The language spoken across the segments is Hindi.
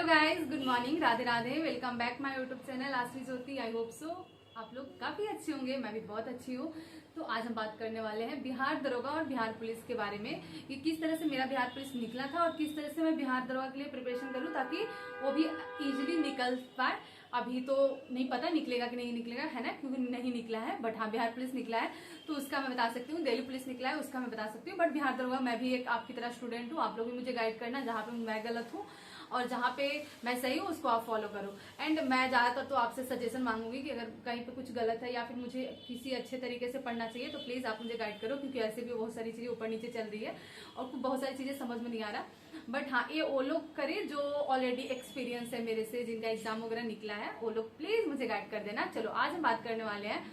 Guys, good morning, Radhe Radhe. Welcome back my YouTube channel Ashvi Jyoti. I hope so आप लोग काफी अच्छे होंगे, मैं भी बहुत अच्छी हूँ। तो आज हम बात करने वाले हैं बिहार दरोगा और बिहार पुलिस के बारे में कि किस तरह से मेरा बिहार पुलिस निकला था और किस तरह से मैं बिहार दरोगा के लिए प्रिपरेशन करूँ ताकि वो भी इजीली निकल पाए। अभी तो नहीं पता निकलेगा कि नहीं निकलेगा, है ना, क्योंकि नहीं निकला है। बट हाँ, बिहार पुलिस निकला है तो उसका मैं बता सकती हूँ। दिल्ली पुलिस निकला है उसका मैं बता सकती हूँ। बट बिहार दरोगा मैं भी एक आपकी तरह स्टूडेंट हूँ। आप लोग भी मुझे गाइड करना, जहाँ पे मैं गलत हूँ और जहाँ पे मैं सही हूँ उसको आप फॉलो करो। एंड मैं ज्यादातर तो आपसे सजेशन मांगूंगी कि अगर कहीं पे कुछ गलत है या फिर मुझे किसी अच्छे तरीके से पढ़ना चाहिए तो प्लीज आप मुझे गाइड करो, क्योंकि ऐसे भी बहुत सारी चीजें ऊपर नीचे चल रही है और बहुत सारी चीजें समझ में नहीं आ रहा। बट हाँ, ये वो लोग करे जो ऑलरेडी एक्सपीरियंस है मेरे से, जिनका एग्जाम वगैरह निकला है, वो लोग प्लीज मुझे गाइड कर देना। चलो आज हम बात करने वाले हैं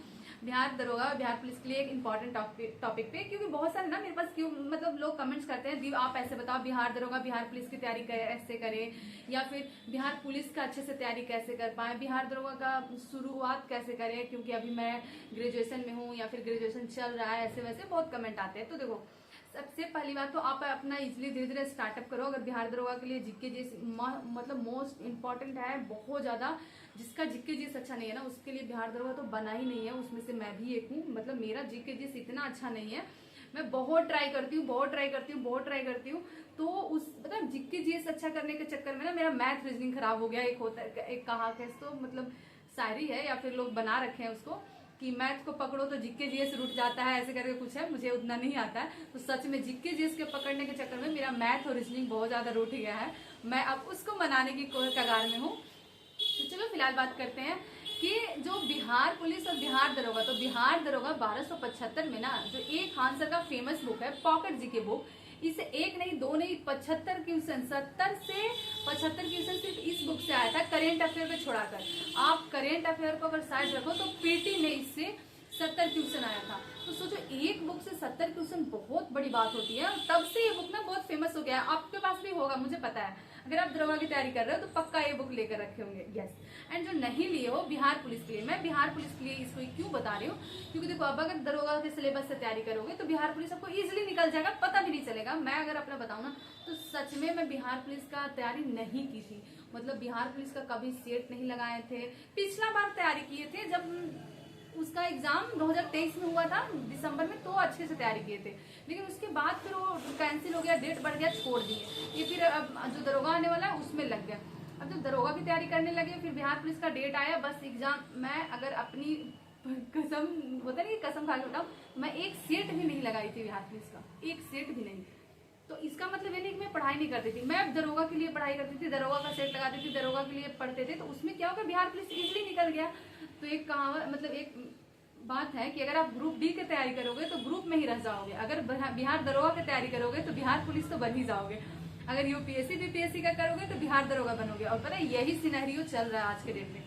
बिहार दरोगा और बिहार पुलिस के लिए एक इम्पॉर्टेंट टॉपिक पे, क्योंकि बहुत सारे ना मेरे पास क्यों मतलब लोग कमेंट्स करते हैं, दी आप ऐसे बताओ बिहार दरोगा बिहार पुलिस की तैयारी कैसे करें, या फिर बिहार पुलिस का अच्छे से तैयारी कैसे कर पाए, बिहार दरोगा का शुरुआत कैसे करें, क्योंकि अभी मैं ग्रेजुएशन में हूँ या फिर ग्रेजुएशन चल रहा है, ऐसे वैसे बहुत कमेंट आते हैं। तो देखो, सबसे पहली बात तो आप अपना इजिली धीरे धीरे स्टार्टअप करो। अगर बिहार दरोगा के लिए जीके जीएस मतलब मोस्ट इम्पॉर्टेंट है बहुत ज्यादा। जिसका जीके जीएस अच्छा नहीं है ना उसके लिए बिहार दरोगा तो बना ही नहीं है। उसमें से मैं भी एक हूँ। मतलब मेरा जीके जीएस इतना अच्छा नहीं है। मैं बहुत ट्राई करती हूँ तो उस मतलब जीके जीएस अच्छा करने के चक्कर में ना मेरा मैथ रीजनिंग खराब हो गया। एक होता है, एक कहा तो मतलब शायरी है या फिर लोग बना रखे हैं उसको कि मैथ को पकड़ो तो जीके जीएस रुट जाता है, ऐसे करके कुछ है, मुझे उतना नहीं आता है। तो सच में जीके जीएस के पकड़ने के चक्कर में मेरा मैथ और रीजनिंग बहुत ज्यादा रुट गया है। मैं अब उसको मनाने की कगार में हूँ। तो चलो फिलहाल बात करते हैं कि जो बिहार पुलिस और बिहार दरोगा, तो बिहार दरोगा 1275 में ना जो एक खान सर का फेमस बुक है पॉकेट जीके बुक, इसे एक नहीं दो नहीं 75 क्वेश्चन, 70 से 75 क्वेश्चन सिर्फ इस बुक से आया था, करेंट अफेयर पे छोड़ाकर। आप करेंट अफेयर को अगर साइड रखो तो पीटी में इससे 70 क्वेश्चन आया था। तो सोचो एक बुक से 70 क्वेश्चन बहुत बड़ी बात होती है। तब से ये बुक ना बहुत फेमस हो गया है। आपके पास भी होगा मुझे पता है, अगर आप दरोगा की तैयारी कर रहे हो तो पक्का ये बुक लेकर रखे होंगे। यस। एंड जो नहीं लिए हो बिहार पुलिस के लिए, मैं बिहार पुलिस के लिए इसको क्यों बता रही हूँ, क्योंकि देखो अब अगर दरोगा के सिलेबस से तैयारी करोगे तो बिहार पुलिस आपको इजिली निकल जाएगा, पता भी नहीं चलेगा। मैं अगर अपना बताऊँ ना तो सच में मैं बिहार पुलिस का तैयारी नहीं की थी। मतलब बिहार पुलिस का कभी सेट नहीं लगाए थे। पिछला बार तैयारी किए थे जब उसका एग्जाम 2023 में हुआ था दिसंबर में, तो अच्छे से तैयारी किए थे। लेकिन उसके बाद फिर वो कैंसिल हो गया, डेट बढ़ गया, छोड़ दिए। ये फिर अब जो दरोगा आने वाला है उसमें लग गया। अब जब दरोगा की तैयारी करने लगे फिर बिहार पुलिस का डेट आया, बस एग्जाम। मैं अगर अपनी कसम होता नहीं कसम खा के बताऊं, मैं एक सेट भी नहीं लगाई थी बिहार पुलिस का, एक सेट भी नहीं। तो इसका मतलब ये नहीं कि मैं पढ़ाई नहीं करती थी, मैं दरोगा के लिए पढ़ाई करती थी, दरोगा का सेट लगाती थी, दरोगा के लिए पढ़ते थे। तो उसमें क्या होगा, बिहार पुलिस इजिली निकल गया। तो एक कहावत मतलब एक बात है कि अगर आप ग्रुप डी की तैयारी करोगे तो ग्रुप में ही रह जाओगे, अगर बिहार दरोगा की तैयारी करोगे तो बिहार पुलिस तो बन ही जाओगे, अगर यूपीएससी बीपीएससी का करोगे तो बिहार दरोगा बनोगे। और पता है यही सिनेरियो चल रहा है आज के डेट में।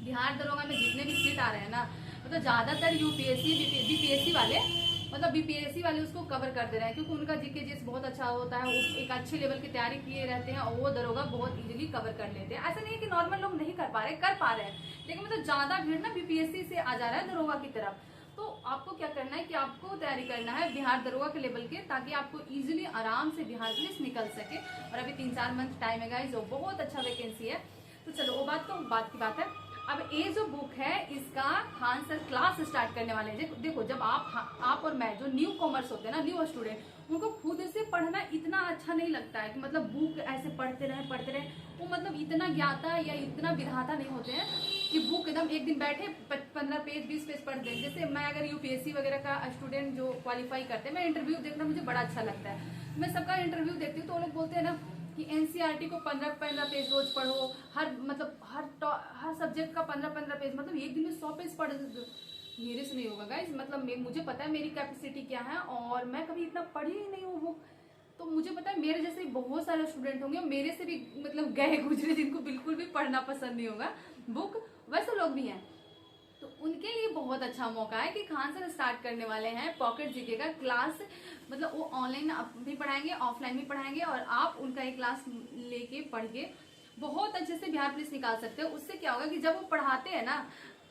बिहार दरोगा में जितने भी सीट आ रहे हैं ना, मतलब ज्यादातर यूपीएससी बीपीएससी वाले मतलब बीपीएससी वाले उसको कवर कर दे रहे हैं, क्योंकि उनका जीके जीएस बहुत अच्छा होता है, वो एक अच्छे लेवल की तैयारी किए रहते हैं और वो दरोगा बहुत इजीली कवर कर लेते हैं। ऐसा नहीं है कि नॉर्मल लोग नहीं कर पा रहे, कर पा रहे हैं, लेकिन मतलब ज्यादा भीड़ ना बीपीएससी से आ जा रहा है दरोगा की तरफ। तो आपको क्या करना है कि आपको तैयारी करना है बिहार दरोगा के लेवल के, ताकि आपको इजीली आराम से बिहार पुलिस निकल सके। और अभी 3-4 मंथ टाइम है गाइस, बहुत अच्छा वैकेंसी है। तो चलो वो बात तो बात की बात है। अब ये जो बुक है इसका खान सर क्लास स्टार्ट करने वाले हैं। देखो जब आप और मैं जो न्यू कॉमर्स होते हैं ना, न्यू स्टूडेंट, उनको खुद से पढ़ना इतना अच्छा नहीं लगता है कि मतलब बुक ऐसे पढ़ते रहे। वो मतलब इतना ज्ञाता या इतना विधाता नहीं होते हैं कि बुक एकदम एक दिन बैठे 15 पेज 20 पेज पढ़ दें। जैसे मैं अगर यूपीएससी वगैरह का स्टूडेंट जो क्वालिफाई करते हैं, मैं इंटरव्यू देखना मुझे बड़ा अच्छा लगता है। मैं सबका इंटरव्यू देखती हूँ तो वो लोग बोलते हैं ना कि एनसीईआरटी को 15-15 पेज रोज पढ़ो, हर सब्जेक्ट का 15-15 पेज, मतलब एक दिन में 100 पेज पढ़। मेरे से नहीं होगा गाइस, मतलब मुझे पता है मेरी कैपेसिटी क्या है और मैं कभी इतना पढ़ी ही नहीं हूँ बुक। तो मुझे पता है मेरे जैसे बहुत सारे स्टूडेंट होंगे, मेरे से भी मतलब गए गुजरे, जिनको बिल्कुल भी पढ़ना पसंद नहीं होगा बुक, वैसे लोग भी हैं। तो उनके लिए बहुत अच्छा मौका है कि खान सर स्टार्ट करने वाले हैं पॉकेट जीके का क्लास। मतलब वो ऑनलाइन भी पढ़ाएंगे, ऑफलाइन भी पढ़ाएंगे, और आप उनका एक क्लास लेके पढ़ के बहुत अच्छे से बिहार पुलिस निकाल सकते हो। उससे क्या होगा कि जब वो पढ़ाते हैं ना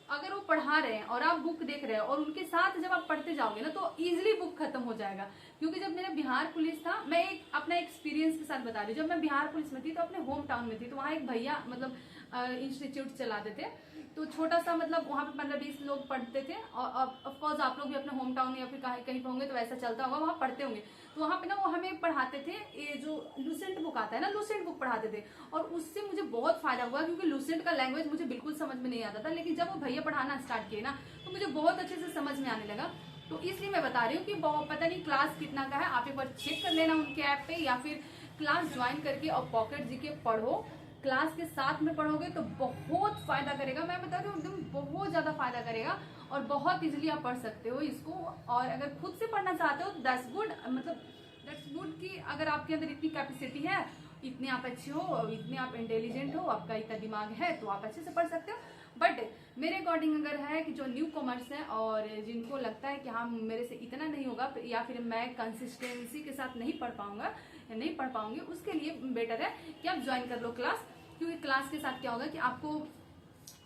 अगर वो पढ़ा रहे हैं और आप बुक देख रहे हैं और उनके साथ जब आप पढ़ते जाओगे ना तो इजीली बुक खत्म हो जाएगा। क्योंकि जब मेरा बिहार पुलिस था, मैं एक अपना एक्सपीरियंस के साथ बता रही हूँ, जब मैं बिहार पुलिस में थी तो अपने होम टाउन में थी, तो वहाँ एक भैया मतलब इंस्टीट्यूट चलाते थे, तो छोटा सा मतलब वहाँ पे 15-20 लोग पढ़ते थे। और ऑफकोर्स आप लोग भी अपने होम टाउन या फिर कहीं पे होंगे तो ऐसा चलता होगा, वहाँ पढ़ते होंगे। तो वहाँ पे ना वो हमें पढ़ाते थे, ये जो लूसेंट बुक आता है ना, लूसेंट बुक पढ़ाते थे। और उससे मुझे बहुत फायदा हुआ, क्योंकि लूसेंट का लैंग्वेज मुझे बिल्कुल समझ में नहीं आता था, लेकिन जब वो भैया पढ़ाना स्टार्ट किए ना तो मुझे बहुत अच्छे से समझ में आने लगा। तो इसलिए मैं बता रही हूँ कि पता नहीं क्लास कितना का है, आप एक बार चेक कर लेना उनके ऐप पे, या फिर क्लास ज्वाइन करके और पॉकेट जीके पढ़ो। क्लास के साथ में पढ़ोगे तो बहुत फायदा करेगा, मैं बता रही हूँ एकदम बहुत ज्यादा फायदा करेगा, और बहुत इजीली आप पढ़ सकते हो इसको। और अगर खुद से पढ़ना चाहते हो दैट्स गुड, मतलब दैट्स गुड कि अगर आपके अंदर इतनी कैपेसिटी है, इतने आप अच्छे हो, इतने आप इंटेलिजेंट हो, आपका इतना दिमाग है, तो आप अच्छे से पढ़ सकते हो। बट मेरे अकॉर्डिंग अगर है कि जो न्यू कॉमर्स है और जिनको लगता है कि हाँ मेरे से इतना नहीं होगा, या फिर मैं कंसिस्टेंसी के साथ नहीं पढ़ पाऊंगा या नहीं पढ़ पाऊंगी, उसके लिए बेटर है कि आप ज्वाइन कर लो क्लास। क्योंकि क्लास के साथ क्या होगा कि आपको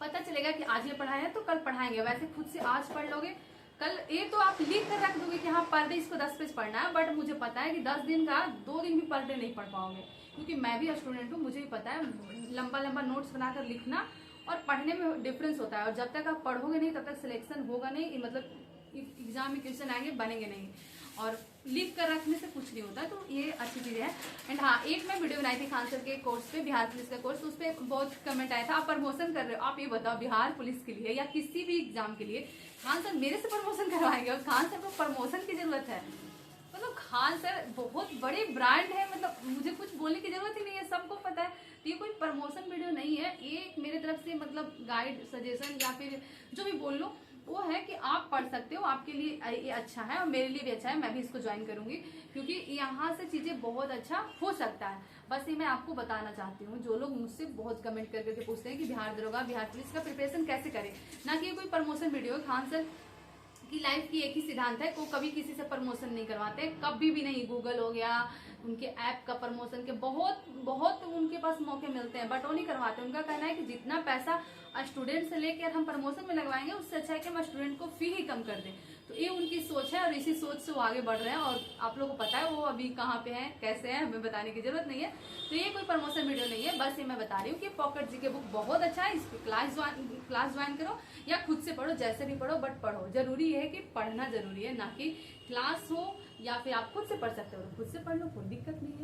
पता चलेगा कि आज ये पढ़ाए हैं तो कल पढ़ाएंगे, वैसे खुद से आज पढ़ लोगे, कल ये तो आप लिख कर रख दोगे कि हाँ पर डे इसको 10 पेज पढ़ना है। बट मुझे पता है कि 10 दिन का 2 दिन भी पर डे नहीं पढ़ पाओगे, क्योंकि मैं भी स्टूडेंट हूँ, मुझे भी पता है लंबा लंबा नोट्स बनाकर लिखना और पढ़ने में डिफरेंस होता है। और जब तक आप पढ़ोगे नहीं तब तक सिलेक्शन होगा नहीं, मतलब एग्जाम में क्वेश्चन आएंगे बनेंगे नहीं, और लिख कर रखने से कुछ नहीं होता। तो ये अच्छी चीज है। एंड हाँ, एक मैं वीडियो बनाई थी खान सर के कोर्स पे, बिहार पुलिस का कोर्स, उस पर बहुत कमेंट आया था आप प्रमोशन कर रहे हो, आप ये बताओ बिहार पुलिस के लिए या किसी भी एग्जाम के लिए खान सर मेरे से प्रमोशन करवाएंगे? और खान सर को प्रमोशन की जरूरत है? मतलब खान सर बहुत बड़े ब्रांड है, मतलब मुझे कुछ बोलने की जरूरत ही नहीं है, सबको पता है। तो ये कोई प्रमोशन वीडियो नहीं है, ये मेरे तरफ से मतलब गाइड सजेशन या फिर जो भी बोल लो वो है कि आप पढ़ सकते हो, आपके लिए ये अच्छा है और मेरे लिए भी अच्छा है, मैं भी इसको ज्वाइन करूंगी, क्योंकि यहाँ से चीजें बहुत अच्छा हो सकता है। बस ये मैं आपको बताना चाहती हूँ। जो लोग मुझसे बहुत कमेंट कर करके पूछते हैं कि बिहार दरोगा बिहार पुलिस का प्रिपरेशन कैसे करें, ना कि कोई प्रमोशन वीडियो है। खान सर की लाइफ की एक ही सिद्धांत है, वो कभी किसी से प्रमोशन नहीं करवाते, कभी भी नहीं। गूगल हो गया, उनके ऐप का प्रमोशन के बहुत बहुत उनके पास मौके मिलते हैं, बट वो नहीं करवाते। उनका कहना है कि जितना पैसा स्टूडेंट से लेकर हम प्रमोशन में लगवाएंगे, उससे अच्छा है कि हम स्टूडेंट को फी ही कम कर दें। तो ये उनकी सोच है और इसी सोच से वो आगे बढ़ रहे हैं। और आप लोगों को पता है वो अभी कहाँ पे हैं, कैसे हैं, हमें बताने की जरूरत नहीं है। तो ये कोई प्रमोशन वीडियो नहीं है, बस ये मैं बता रही हूँ कि पॉकेट जीके बुक बहुत अच्छा है, इसकी क्लास ज्वाइन करो या खुद से पढ़ो, जैसे भी पढ़ो, बट पढ़ो। जरूरी है कि पढ़ना जरूरी है, ना कि क्लास हो या फिर आप खुद से पढ़ सकते हो तो खुद से पढ़ लो, कोई दिक्कत नहीं है।